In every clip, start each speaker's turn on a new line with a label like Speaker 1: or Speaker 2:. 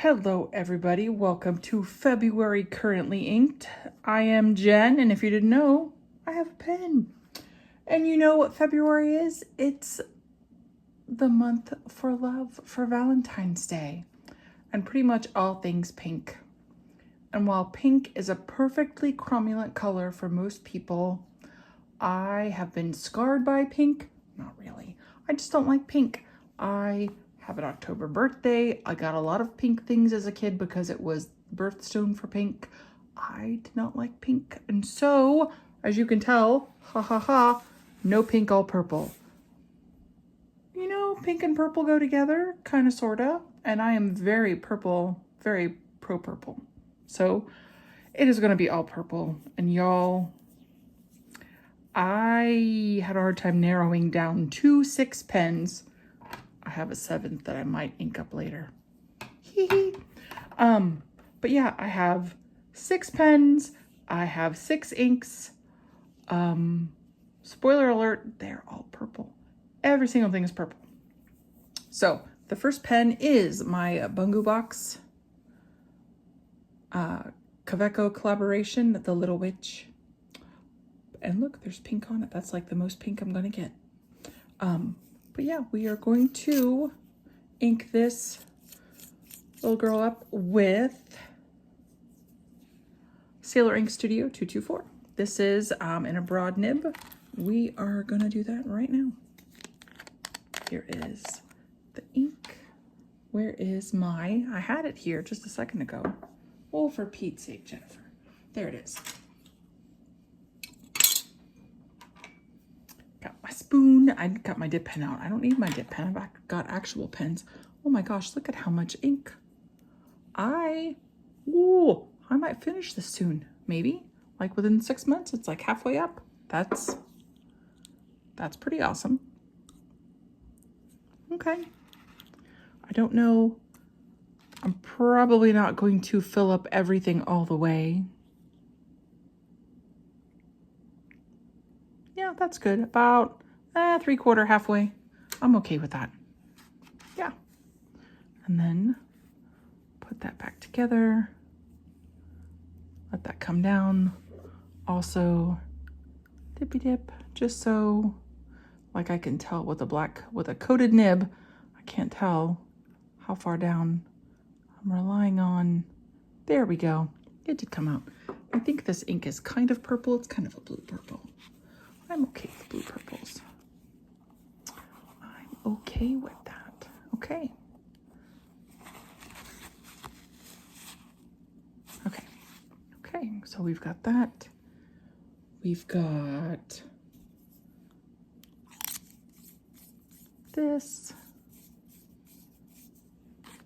Speaker 1: Hello everybody, welcome to February Currently Inked. I am Jen, and if you didn't know, I have a pen. And you know what February is? It's the month for love, for Valentine's Day, and pretty much all things pink. And while pink is a perfectly cromulent color for most people, I have been scarred by pink. Not really. I just don't like pink. I have an October birthday. I got a lot of pink things as a kid because it was birthstone for pink. I did not like pink. And so, as you can tell, no pink, all purple. You know, pink and purple go together, kind of, sort of. And I am very purple, very pro purple. So it is going to be all purple. And y'all, I had a hard time narrowing down to 6 pens. I have a 7th that I might ink up later. But yeah, I have 6 pens. I have 6 inks. Spoiler alert, they're all purple. Every single thing is purple. So the first pen is my Bungu Box Kaweco collaboration, The Little Witch. And look, there's pink on it. That's like the most pink I'm gonna get. But yeah, we are going to ink this little girl up with Sailor Ink Studio 224. This is in a broad nib. We are gonna do that right now. Here is the ink. Where is my, I had it here just a second ago. Oh, for Pete's sake, Jennifer. There it is. Got my spoon. I got my dip pen out. I don't need my dip pen. I've got actual pens. Oh my gosh, look at how much ink. I might finish this soon. Maybe like within 6 months. It's like halfway up. That's pretty awesome. Okay. I don't know. I'm probably not going to fill up everything all the way. Yeah, that's good. About 3/4, halfway. I'm okay with that. Yeah. And then put that back together. Let that come down. Also, dippy dip, just so like I can tell with a coated nib, I can't tell how far down I'm relying on. There we go. It did come out. I think this ink is kind of purple. It's kind of a blue purple. I'm okay with blue purples. I'm okay with that. Okay. Okay, so we've got that. We've got this.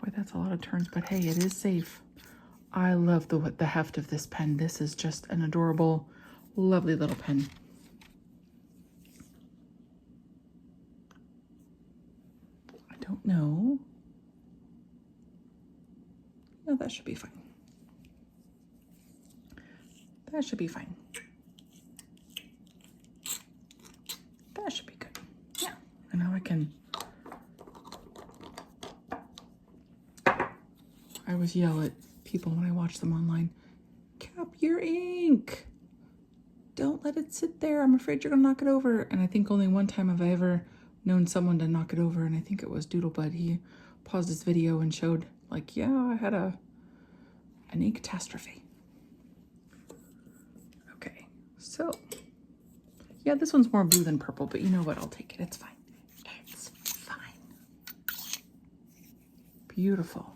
Speaker 1: Boy, that's a lot of turns, but hey, it is safe. I love the heft of this pen. This is just an adorable, lovely little pen. Don't know. No, that should be fine. That should be fine. That should be good. Yeah. And now I can. I always yell at people when I watch them online. Cap your ink. Don't let it sit there. I'm afraid you're gonna knock it over. And I think only one time have I ever known someone to knock it over, and I think it was Doodlebud. He paused his video and showed, like, yeah, I had an ink catastrophe. Okay, so yeah, this one's more blue than purple, but you know what? I'll take it. It's fine. It's fine. Beautiful.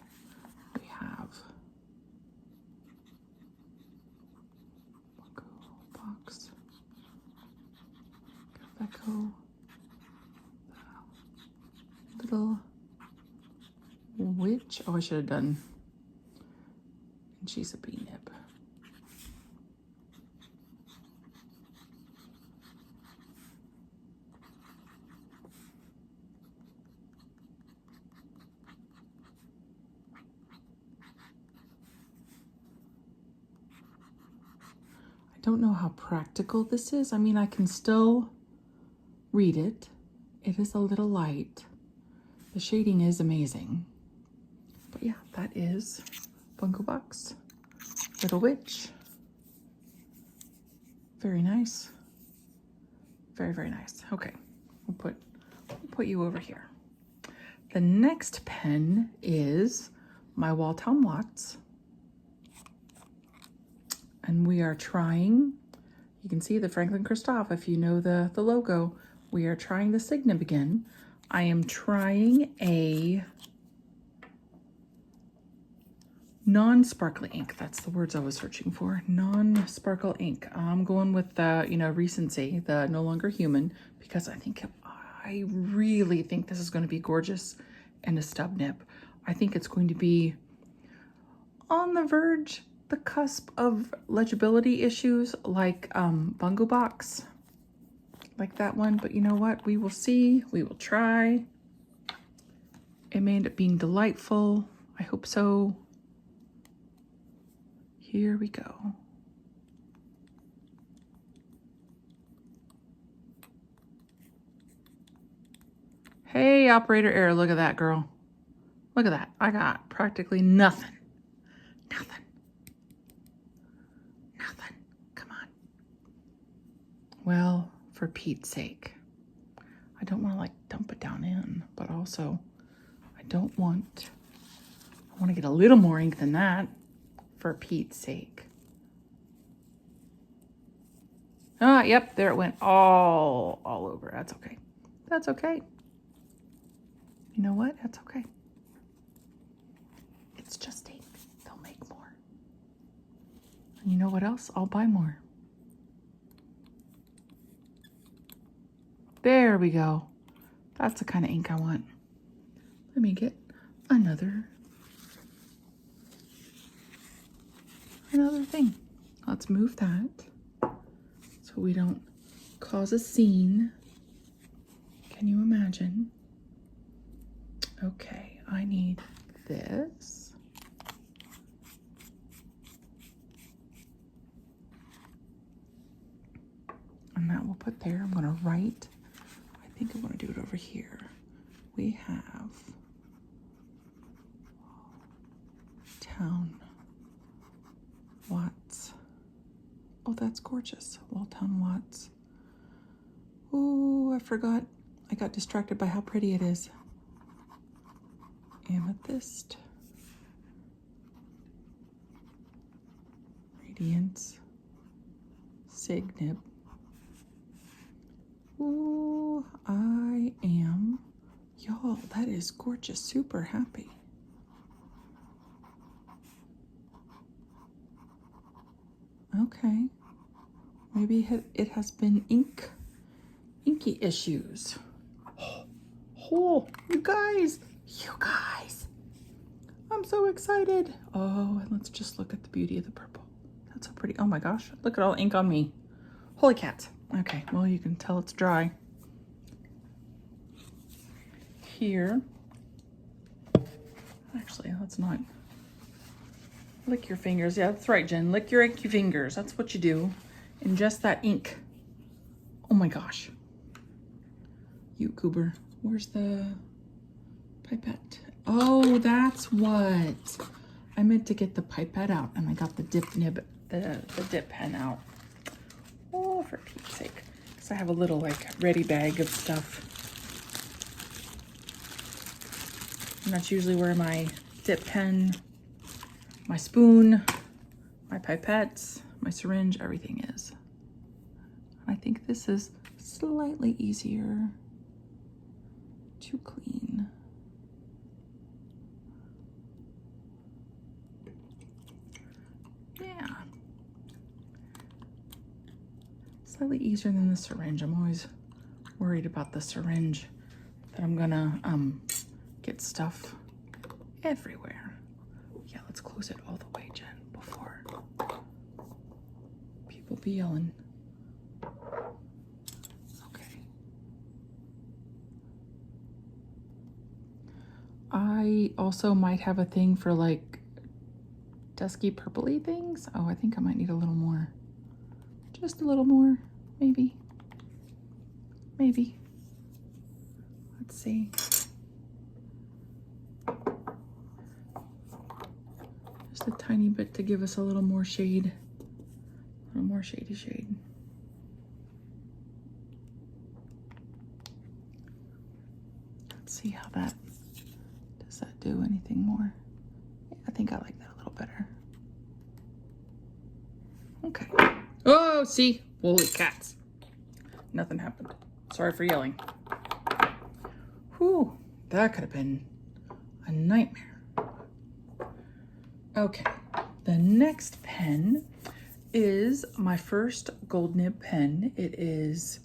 Speaker 1: We have box, Kaweco. Little witch. Oh, I should have done. And she's a bee nib. I don't know how practical this is. I mean, I can still read it. It is a little light. The shading is amazing. But yeah, that is Bunko Box, Little Witch. Very nice. Very, very nice. Okay, we'll put you over here. The next pen is my Walton Watts. And we are trying, you can see the Franklin Christoph if you know the logo. We are trying the Signum again. I am trying a non-sparkly ink. That's the words I was searching for. Non-sparkle ink. I'm going with the, recency, the No Longer Human, because I really think this is going to be gorgeous and a stub nib. I think it's going to be on the verge, the cusp of legibility issues like Bunko Box, like that one. But you know what? We will see. We will try. It may end up being delightful. I hope so. Here we go. Hey, operator error. Look at that, girl. Look at that. I got practically nothing. Nothing. Nothing. Come on. Well, for Pete's sake. I don't want to dump it down in, but also I want to get a little more ink than that for Pete's sake. Ah, yep, there it went all over. That's okay. That's okay. You know what? That's okay. It's just ink. They'll make more. And you know what else? I'll buy more. There we go. That's the kind of ink I want. Let me get another thing. Let's move that so we don't cause a scene. Can you imagine? Okay, I need this. And that we'll put there. I'm going to write. I think I want to do it over here. We have Town Watts. Oh, that's gorgeous. Walton Watts. Oh, I forgot. I got distracted by how pretty it is. Amethyst. Radiance. Signib. Oh, I am, y'all, that is gorgeous. Super happy. Okay. Maybe it has been inky issues. Oh, you guys. I'm so excited. Oh, and let's just look at the beauty of the purple. That's so pretty. Oh my gosh, look at all the ink on me. Holy cats. Okay, well, you can tell it's dry. Here. Actually, let's not. Lick your fingers. Yeah, that's right, Jen. Lick your inky fingers. That's what you do. Ingest that ink. Oh my gosh. You goober. Where's the pipette? Oh, that's what. I meant to get the pipette out, and I got the dip nib, the dip pen out. Oh, for Pete's sake. Because I have a little ready bag of stuff. And that's usually where my dip pen, my spoon, my pipettes, my syringe, everything is. I think this is slightly easier to clean. Yeah. Slightly easier than the syringe. I'm always worried about the syringe, that I'm gonna get stuff everywhere. Yeah, let's close it all the way, Jen, before people be yelling. Okay. I also might have a thing for dusky purpley things. Oh, I think I might need a little more. Just a little more, maybe. Maybe. Let's see. Just a tiny bit to give us a little more shade. A little more shady shade. Let's see how that, does that do anything more? Yeah, I think I like that a little better. Okay. Oh, see? Holy cats. Nothing happened. Sorry for yelling. Whew, that could have been a nightmare. Okay, the next pen is my first gold nib pen. It is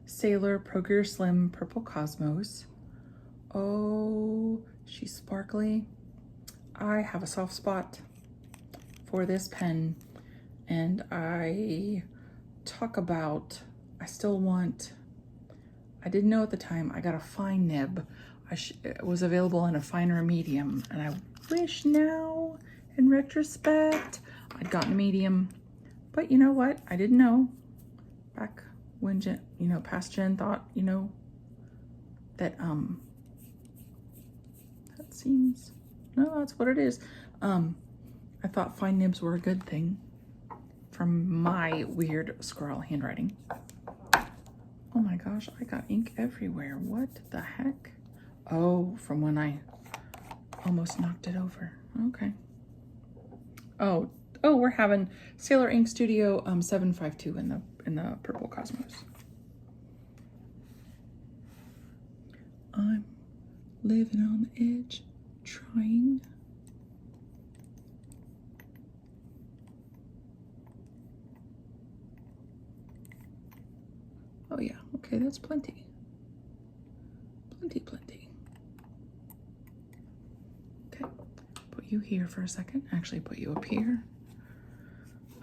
Speaker 1: Sailor Pro Gear Slim Purple Cosmos. Oh, she's sparkly. I have a soft spot for this pen, and I talk about, I still want, I didn't know at the time, I got a fine nib. It was available in a finer medium, and I wish now, in retrospect, I'd gotten a medium. But you know what? I didn't know back when Jen, past Jen thought, that, that seems, no, that's what it is. I thought fine nibs were a good thing from my weird scrawl handwriting. Oh my gosh, I got ink everywhere. What the heck? Oh, from when I almost knocked it over. Okay. Oh, we're having Sailor Ink Studio 752 in the Purple Cosmos. I'm living on the edge, trying. Oh yeah, okay, that's plenty. Plenty. Okay, put you here for a second. Actually, put you up here.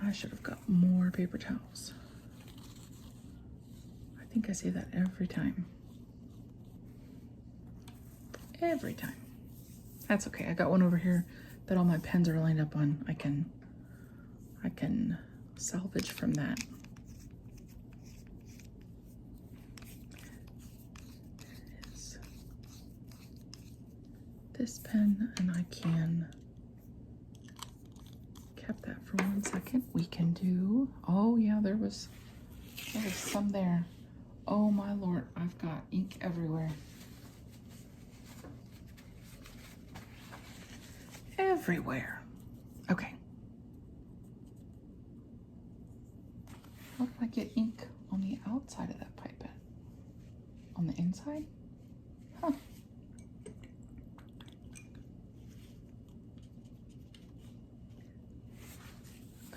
Speaker 1: I should have got more paper towels. I think I say that every time. Every time. That's okay. I got one over here that all my pens are lined up on. I can salvage from that. There is this pen, and I can cap that for 1 second. We can do, oh yeah, there was some there. Oh my Lord, I've got ink everywhere. Everywhere. Okay. How did I get ink on the outside of that pipette? On the inside? Huh.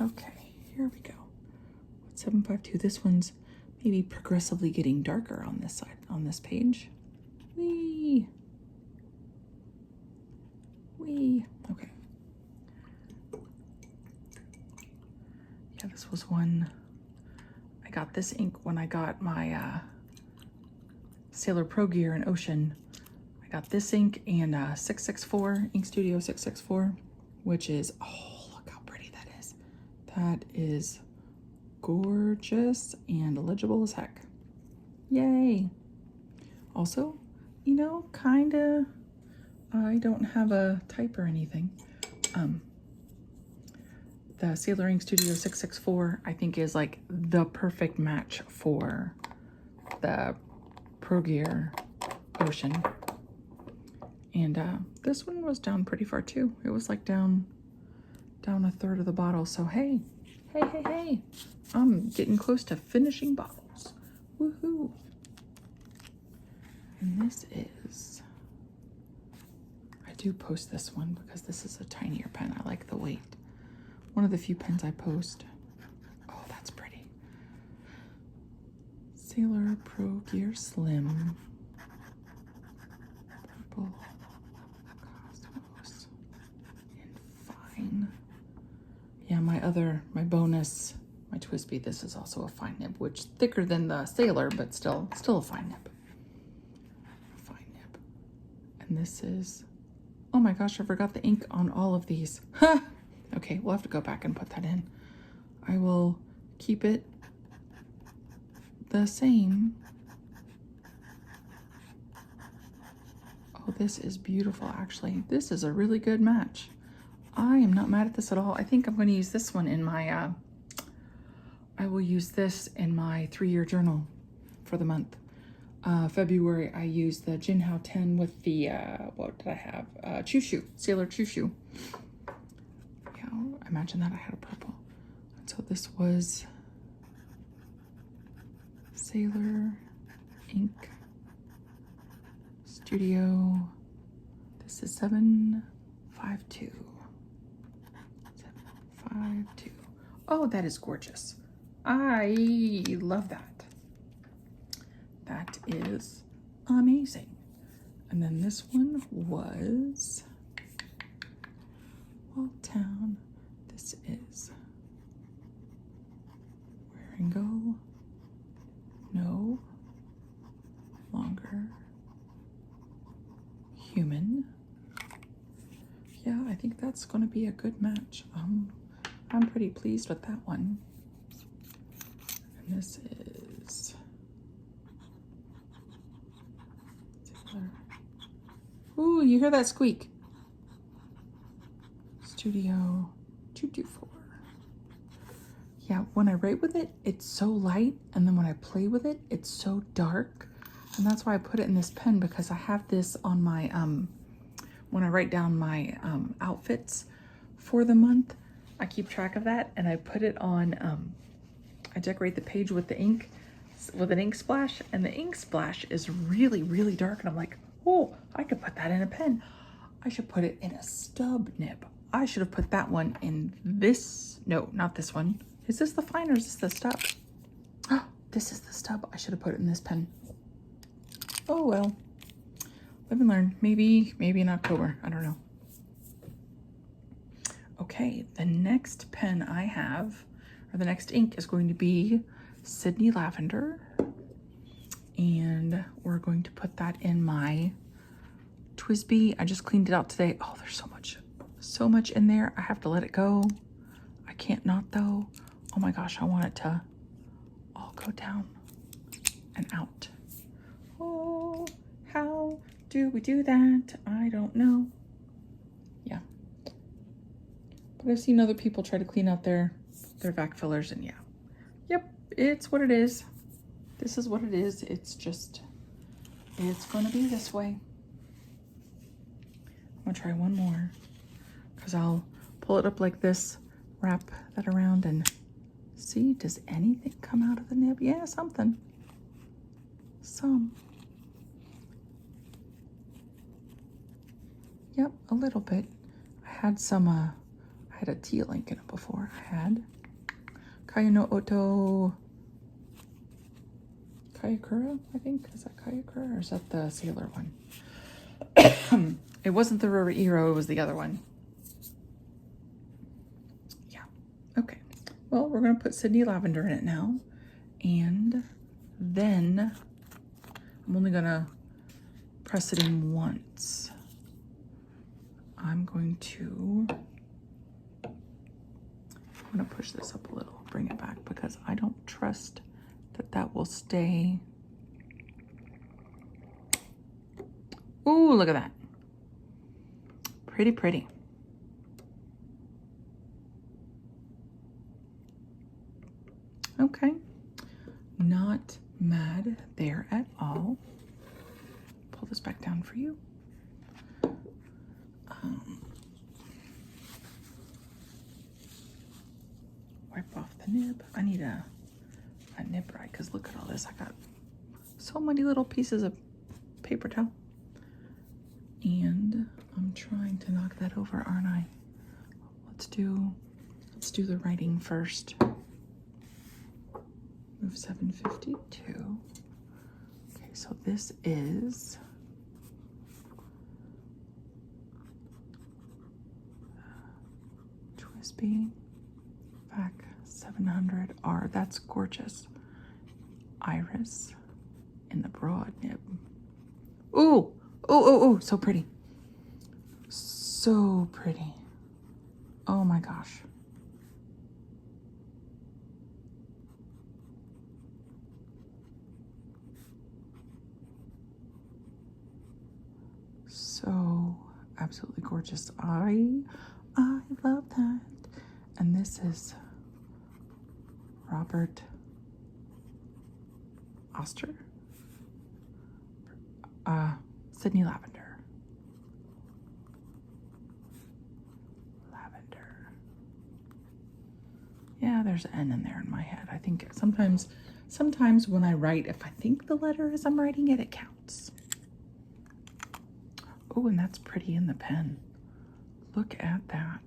Speaker 1: Okay, here we go. 752. This one's maybe progressively getting darker on this side, on this page. Whee! Okay. Yeah, this was one. I got this ink when I got my Sailor Pro Gear in Ocean. I got this ink and 664, Ink Studio 664, which is, oh, look how pretty that is. That is gorgeous and legible as heck. Yay. Also, kinda, I don't have a type or anything. The Sailor Ink Studio 664, I think, is like the perfect match for the Pro Gear Ocean. And this one was down pretty far too. It was like down a third of the bottle. So hey, I'm getting close to finishing bottles. Woohoo! And this is, I do post this one because this is a tinier pen. I like the weight. One of the few pens I post. Oh, that's pretty. Sailor Pro Gear Slim. Purple Cosmos. And fine. Yeah, my bonus, my twist bead, this is also a fine nib, which is thicker than the Sailor, but still a fine nib. Fine nib. And this is, oh my gosh, I forgot the ink on all of these. Huh! Okay, we'll have to go back and put that in. I will keep it the same. Oh, this is beautiful, actually. This is a really good match. I am not mad at this at all. I think I'm going to use this one in my, I will use this in my 3-year journal for the month. February, I used the Jinhao 10 with the, what did I have? Chushu, Sailor Chushu. Yeah, imagine that I had a purple. And so this was Sailor Ink Studio. This is 752. 752. Oh, that is gorgeous. I love that. That is amazing. And then this one was Walt Town. This is Where and Go. No Longer Human. Yeah, I think that's going to be a good match. I'm pretty pleased with that one. And this is ooh, you hear that squeak? Studio 224. Yeah, when I write with it, it's so light, and then when I play with it, it's so dark. And that's why I put it in this pen, because I have this on my, when I write down my outfits for the month, I keep track of that, and I put it on, I decorate the page with the ink, with an ink splash, and the ink splash is really, really dark, and I'm like, oh, I could put that in a pen. I should put it in a stub nib. I should have put that one in this, no, not this one. Is this the fine or is this the stub? Oh, this is the stub. I should have put it in this pen. Oh, well, live and learn. Maybe in October, I don't know. Okay, the next pen I have, or the next ink, is going to be Sydney Lavender. And we're going to put that in my TWSBI. I just cleaned it out today. Oh, there's so much in there. I have to let it go. I can't not though. Oh my gosh, I want it to all go down and out. Oh, how do we do that? I don't know. Yeah. But I've seen other people try to clean out their vac fillers, and yeah. Yep, it's what it is. This is what it is. It's gonna be this way. I'm gonna try one more, because I'll pull it up like this, wrap that around, and see, does anything come out of the nib? Yeah, something. Some. Yep, a little bit. I had some, I had a teal ink in it before. I had Kaya no Oto Kayakura, I think. Is that Kayakura or is that the Sailor one? It wasn't the Rura Iro, it was the other one. Yeah, okay. Well, we're gonna put Sydney Lavender in it now. And then I'm only gonna press it in once. I'm gonna push this up a little, bring it back, because I don't trust that will stay. Ooh, look at that. Pretty, pretty. Okay, not mad there at all. Pull this back down for you. Wipe off the nib. I need a nib right, because look at all this. I got so many little pieces of paper towel. And I'm trying to knock that over, aren't I? Let's do the writing first. Move 752. Okay, so this is TWSBI back 700R. That's gorgeous. Iris in the broad nib. Ooh, oh, so pretty. So pretty. Oh my gosh. So absolutely gorgeous. I I love that. And this is Robert Oster. Sydney Lavender. Lavender. Yeah, there's an N in there in my head. I think sometimes when I write, if I think the letter as I'm writing it, it counts. Oh, and that's pretty in the pen. Look at that.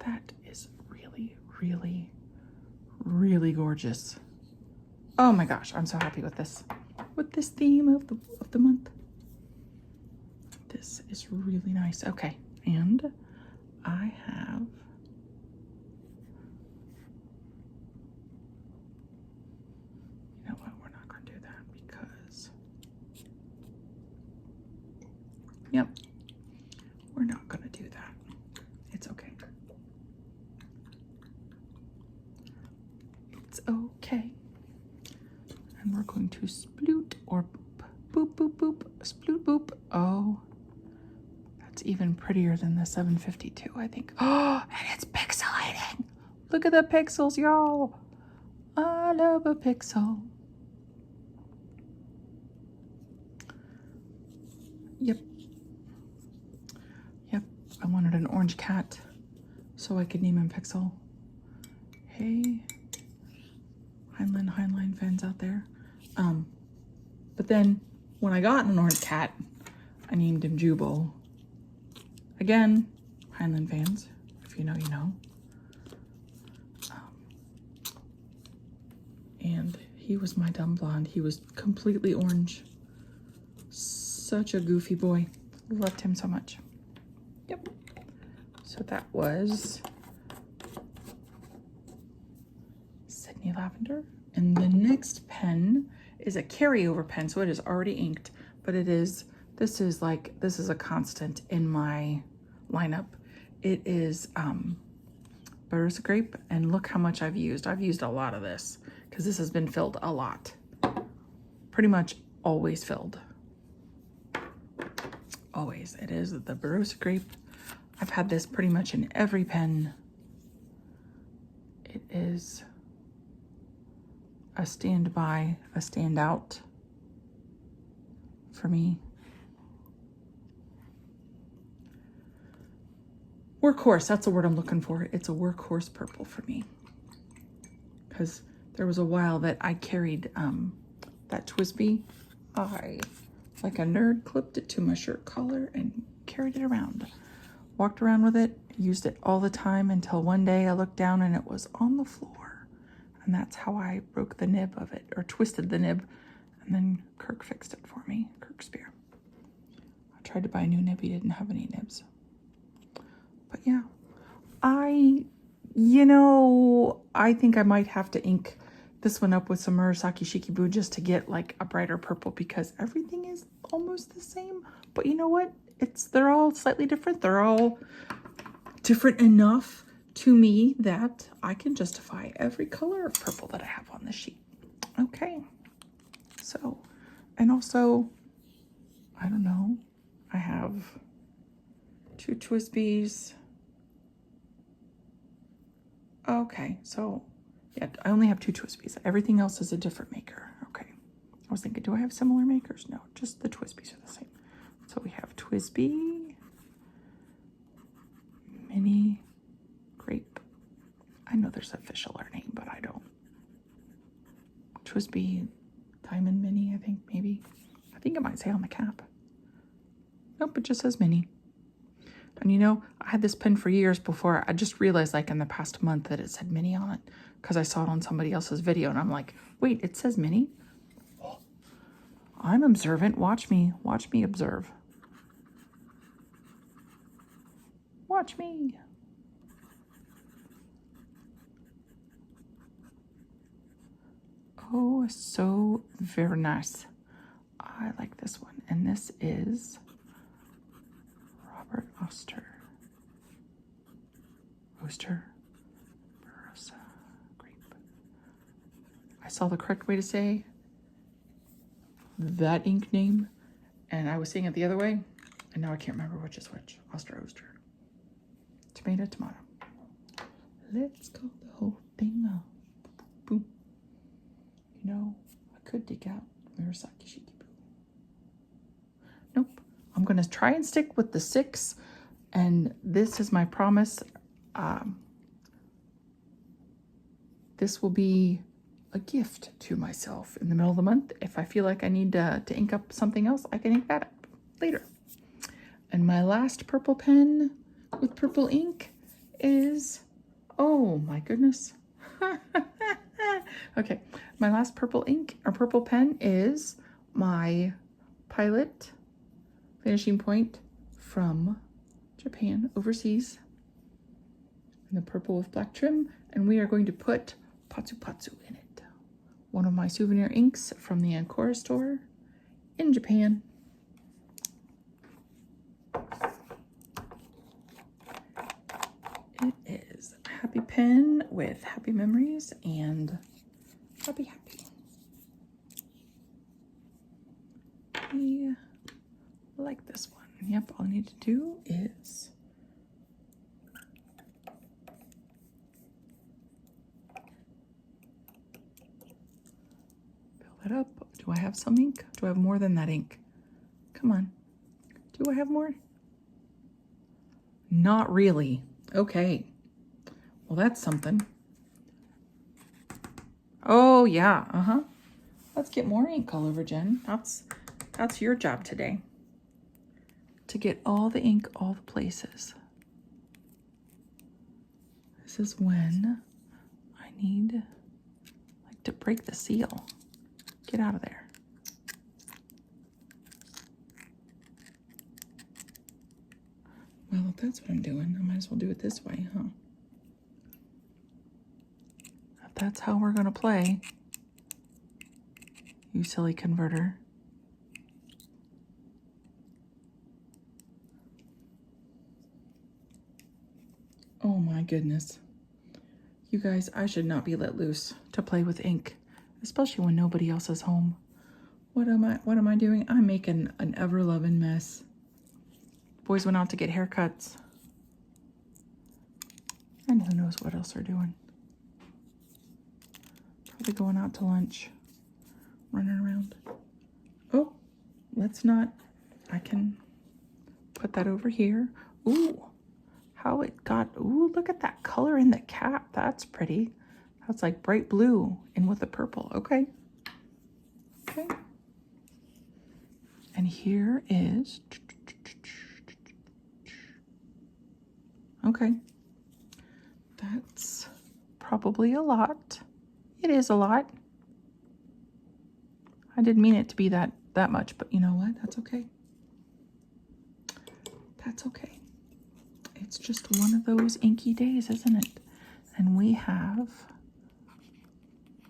Speaker 1: That is really, really, really gorgeous. Oh my gosh, I'm so happy with this theme of the month. This is really nice. Okay, and I have you know what, we're not going to do that because yep, we're not going to do that. It's okay. It's okay. And we're going to sploot or boop, boop, boop, sploot, boop. Oh, that's even prettier than the 752, I think. Oh, and it's pixelating. Look at the pixels, y'all. I love a pixel. Yep. Yep, I wanted an orange cat so I could name him Pixel. Hey, Heinlein fans out there. But then when I got an orange cat, I named him Jubal. Again, Heinlein fans, if you know, you know. And he was my dumb blonde. He was completely orange. Such a goofy boy. Loved him so much. Yep. So that was Sydney Lavender. And the next pen is a carryover pen, so it is already inked, but this is a constant in my lineup. It is Butter's Grape, and look how much I've used. I've used a lot of this because this has been filled a lot. Pretty much always filled. Always. It is the Barossa Grape. I've had this pretty much in every pen. It is a standby, a standout for me. Workhorse, that's the word I'm looking for. It's a workhorse purple for me. Because there was a while that I carried that Twisby. I, like a nerd, clipped it to my shirt collar and carried it around. Walked around with it, used it all the time until one day I looked down and it was on the floor. And that's how I broke the nib of it, or twisted the nib. And then Kirk fixed it for me, Kirk Spear. I tried to buy a new nib, he didn't have any nibs. But yeah, I think I might have to ink this one up with some Murasaki Shikibu just to get like a brighter purple because everything is almost the same. But you know what? They're all slightly different. They're all different enough to me that I can justify every color of purple that I have on the sheet. Okay. So, and also, I don't know, I have 2 Twisbys. Okay, so yeah, I only have 2 Twisbys. Everything else is a different maker. Okay. I was thinking, do I have similar makers? No, just the Twisbys are the same. So we have Twisby, Mini, Grape. I know there's a official name, but I don't. Twisby, Diamond Mini, I think, maybe. I think it might say on the cap. Nope, it just says Mini. And you know, I had this pen for years before. I just realized like in the past month that it said Mini on it because I saw it on somebody else's video and I'm like, wait, it says Mini? Oh, I'm observant. Watch me observe. Watch me. Oh, so very nice. I like this one. And this is Robert Oster. Barossa Grape. I saw the correct way to say that ink name, and I was saying it the other way, and now I can't remember which is which. Oster. Tomato, tomato. Let's call the whole thing up. Boom. You know, I could dig out Murasaki Shikibu. Nope. I'm going to try and stick with the 6. And this is my promise. This will be a gift to myself in the middle of the month. If I feel like I need to ink up something else, I can ink that up later. And my last purple pen with purple ink is, oh my goodness. Okay, my last purple ink or purple pen is my Pilot Finishing Point from Japan, overseas, in the purple with black trim. And we are going to put Patsu Patsu in it. One of my souvenir inks from the Ancora store in Japan. It is a happy pen with happy memories and happy. I like this one. Yep, all I need to do is fill that up. Do I have some ink? Do I have more than that ink? Come on. Do I have more? Not really. Okay. Well, that's something. Oh, yeah. Let's get more ink all over, Jen. That's your job today. To get all the ink all the places. This is when I need like to break the seal. Get out of there. Well, if that's what I'm doing, I might as well do it this way, huh? If that's how we're gonna play, you silly converter. Oh my goodness. You guys, I should not be let loose to play with ink, especially when nobody else is home. What am I doing? I'm making an ever-loving mess. Boys went out to get haircuts. And who knows what else they're doing. Probably going out to lunch. Running around. Oh, let's not. I can put that over here. Ooh, how it got. Ooh, look at that color in the cap. That's pretty. That's like bright blue and with the purple. Okay. Okay. And here is. Okay. That's probably a lot. It is a lot. I didn't mean it to be that much, but you know what? That's okay. That's okay. It's just one of those inky days, isn't it? And we have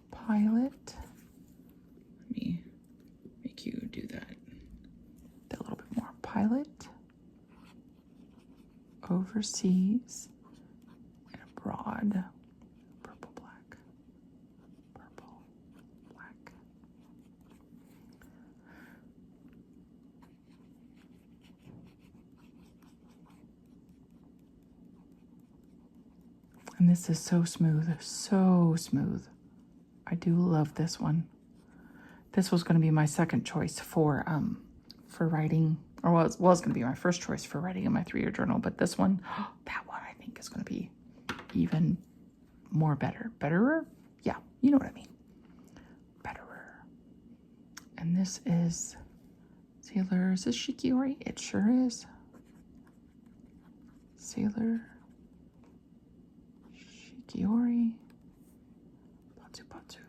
Speaker 1: Pilot. Let me make you do that. A little bit more. Pilot. Overseas. And abroad. Purple, black. Purple, black. And this is so smooth, so smooth. I do love this one. This was going to be my second choice for writing, or was going to be my first choice for writing in my 3-year journal. But this one, that one I think is going to be even more betterer. Yeah, you know what I mean. Betterer. And this is Sailor. Is this Shikiori? It sure is. Sailor Shikiori. Patsu Patsu.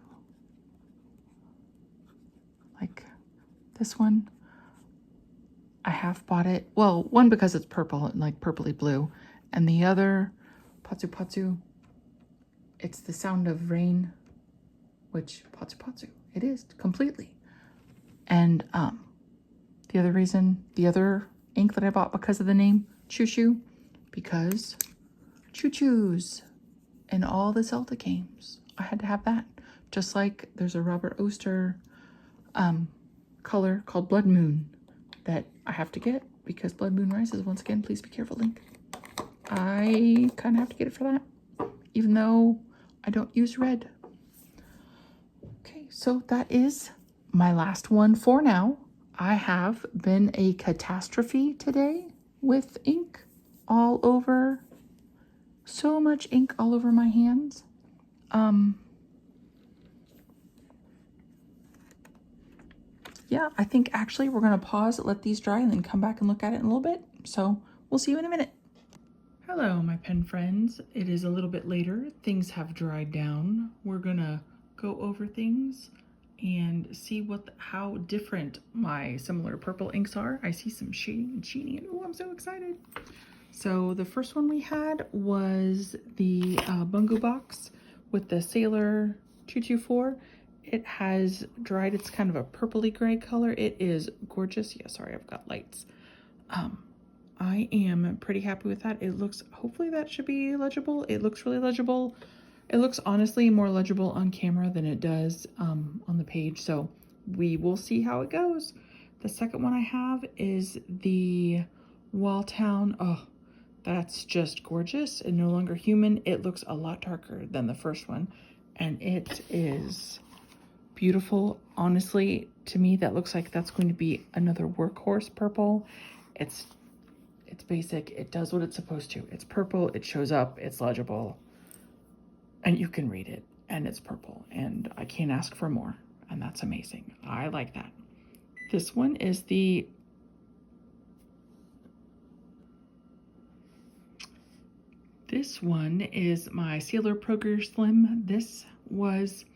Speaker 1: Like this one, I have bought it. Well, one because it's purple and like purpley blue, and the other, Patsu Patsu, it's the sound of rain, which Patsu Patsu, it is completely. And the other reason, the other ink that I bought because of the name, Choo Choo, because Choo Choos in all the Zelda games. I had to have that. Just like there's a Robert Oster color called Blood Moon that I have to get because Blood Moon rises. Once again, please be careful, Link. I kind of have to get it for that, even though I don't use red. Okay, so that is my last one for now. I have been a catastrophe today with ink all over, so much ink all over my hands. Yeah, I think actually we're gonna pause, let these dry, and then come back and look at it in a little bit. So we'll see you in a minute. Hello, my pen friends. It is a little bit later. Things have dried down. We're gonna go over things and see how different my similar purple inks are. I see some shading and sheening, and oh, I'm so excited. So the first one we had was the Bungo box with the Sailor 224. It has dried. It's kind of a purpley gray color. It is gorgeous. Yeah, sorry, I've got lights. I am pretty happy with that. It looks, hopefully that should be legible. It looks really legible. It looks honestly more legible on camera than it does on the page. So we will see how it goes. The second one I have is the Walltown. Oh, that's just gorgeous and no longer human. It looks a lot darker than the first one, and it is beautiful. Honestly, to me, that looks like that's going to be another workhorse purple. It's basic. It does what it's supposed to. It's purple. It shows up. It's legible, and you can read it. And it's purple, and I can't ask for more. And that's amazing. I like that. This one is the This one is my Sailor Progress Slim. This was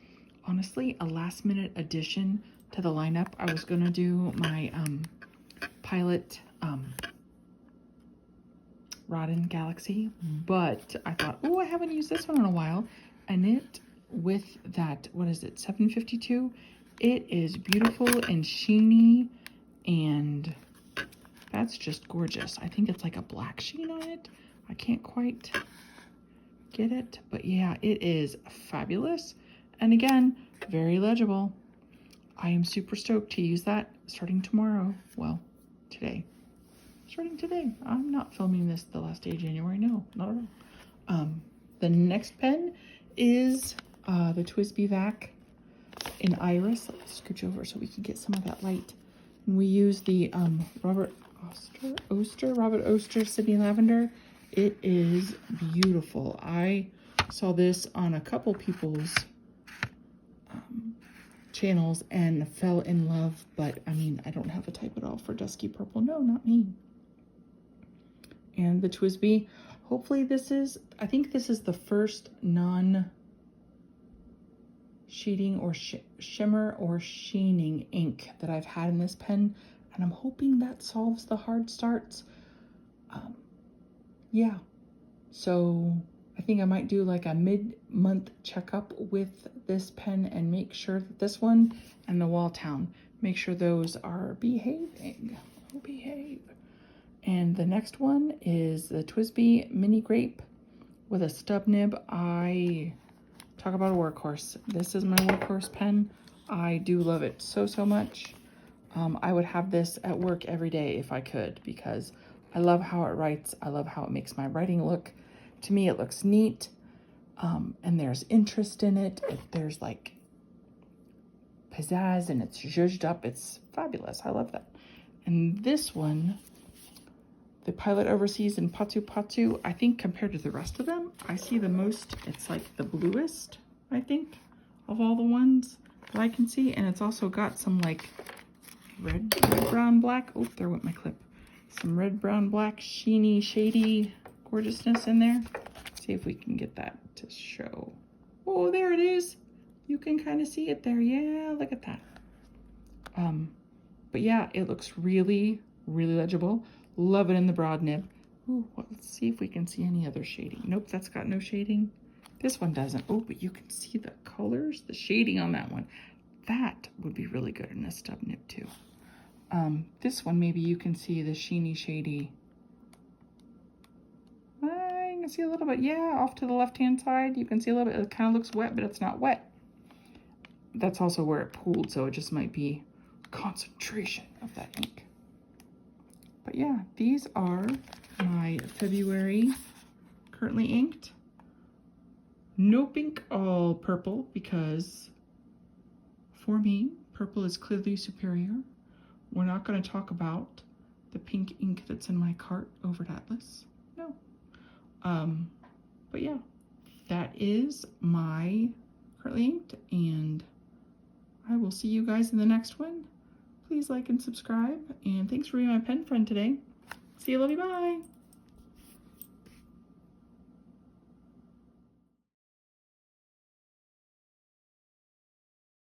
Speaker 1: honestly a last minute addition to the lineup. I was gonna do my Pilot Rodden Galaxy, but I thought, oh, I haven't used this one in a while. And it, with that, what is it, 752? It is beautiful and sheeny, and that's just gorgeous. I think it's like a black sheen on it. I can't quite get it, but yeah, it is fabulous. And again, very legible. I am super stoked to use that starting tomorrow. Well, today. Starting today. I'm not filming this the last day of January. No, not at all. The next pen is the TWSBI Vac in Iris. Let's scooch over so we can get some of that light. And we use the Robert Oster Sydney Lavender. It is beautiful. I saw this on a couple people's channels and fell in love, but I mean, I don't have a type at all for dusky purple. No, not me. And the TWSBI, hopefully this is, I think this is the first non-sheeting or shimmer or sheening ink that I've had in this pen, and I'm hoping that solves the hard starts. Yeah, so I think I might do like a mid-month checkup with this pen and make sure that this one and the Walltown, make sure those are behaving. Oh, behave. And the next one is the TWSBI Mini Grape with a stub nib. I talk about a workhorse. This is my workhorse pen. I do love it so, so much. I would have this at work every day if I could, because I love how it writes. I love how it makes my writing look. To me, it looks neat. And there's interest in it. There's like pizzazz, and it's zhuzhed up. It's fabulous. I love that. And this one, the Pilot Overseas in Patu Patu, I think compared to the rest of them, I see the most, it's like the bluest, I think, of all the ones that I can see. And it's also got some like red, brown, black. Oh, there went my clip. Some red, brown, black, sheeny, shady gorgeousness in there. Let's see if we can get that to show. Oh, there it is. You can kind of see it there. Yeah, look at that. But yeah, it looks really, really legible. Love it in the broad nib. Ooh, well, let's see if we can see any other shading. Nope, that's got no shading. This one doesn't. Oh, but you can see the colors, the shading on that one. That would be really good in a stub nib too. This one, maybe you can see the sheeny, shady. I can see a little bit, yeah, off to the left-hand side. You can see a little bit. It kind of looks wet, but it's not wet. That's also where it pooled, so it just might be concentration of that ink. But yeah, these are my February currently inked. No pink, all purple, because for me, purple is clearly superior. We're not going to talk about the pink ink that's in my cart over at Atlas. No. But yeah, that is my currently inked, and I will see you guys in the next one. Please like and subscribe, and thanks for being my pen friend today. See you, love you, bye.